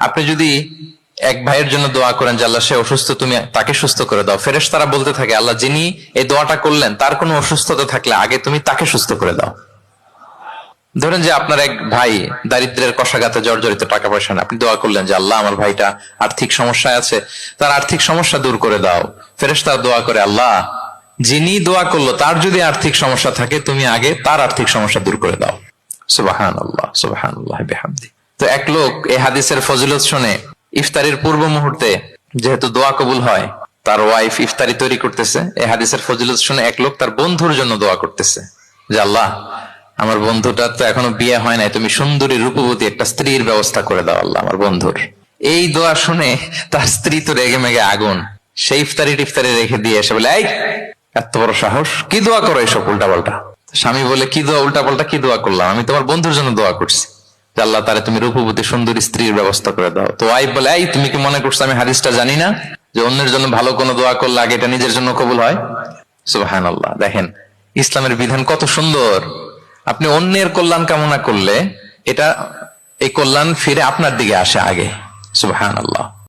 আপনি যদি এক ভাইয়ের জন্য দোয়া করেন যে আল্লাহ সে অসুস্থ, তুমি তাকে সুস্থ করে দাও, ফেরেশতারা বলতে থাকে আল্লাহ যিনি এই দোয়াটা করলেন তার কোনো অসুস্থতা থাকলে আগে তুমি তাকে সুস্থ করে দাও। ধরেন যে আপনার এক ভাই দারিদ্রের কষাঘাতে জর্জরিত, টাকা পয়সা না, আপনি দোয়া করলেন যে আল্লাহ আমার ভাইটা আর্থিক সমস্যায় আছে, তার আর্থিক সমস্যা দূর করে দাও। ফেরেশতারা দোয়া করে আল্লাহ যিনি দোয়া করলো তার যদি আর্থিক সমস্যা থাকে তুমি আগে তার আর্থিক সমস্যা দূর করে দাও। সুবহানাল্লাহ সুবহানাল্লাহ বিহামদি। তো এক লোক এই হাদিসের ফজিলত শুনে ইফতারির পূর্ব মুহূর্তে, যেহেতু দোয়া কবুল হয়, তার ওয়াইফ ইফতারি তৈরি করতেছে, এই হাদিসের ফজিলত শুনে এক লোক তার বন্ধুর জন্য দোয়া করতেছে যে আল্লাহ আমার বন্ধুটা তো এখনো বিয়ে হয় নাই, তুমি সুন্দরী রূপবতী একটা স্ত্রীর ব্যবস্থা করে দাও আল্লাহ আমার বন্ধুর। এই দোয়া শুনে তার স্ত্রী তো রেগে মেগে আগুন, সেই ইফতারি টিফতারি রেখে দিয়ে এসে বলে এই এত বড় সাহস, কি দোয়া করো এসব উল্টা পাল্টা। স্বামী বলে কি দোয়া উল্টা পাল্টা, কি দোয়া করলাম, আমি তোমার বন্ধুর জন্য দোয়া করছি যে আল্লাহ তারে তুমি রূপবতী সুন্দরী স্ত্রীর ব্যবস্থা করে দাও। তো ওয়াইফ বলে এই তুমি কি মনে করছো আমি হাদিসটা জানি না যে অন্যের জন্য ভালো কোনো দোয়া করলে আগে এটা নিজের জন্য কবুল হয়? সুবহানাল্লাহ। দেখেন ইসলামের বিধান কত সুন্দর। আপনি অন্যের কল্যাণ কামনা করলে এটা এই কল্যাণ ফিরে আপনার দিকে আসে আগে। সুবহানাল্লাহ।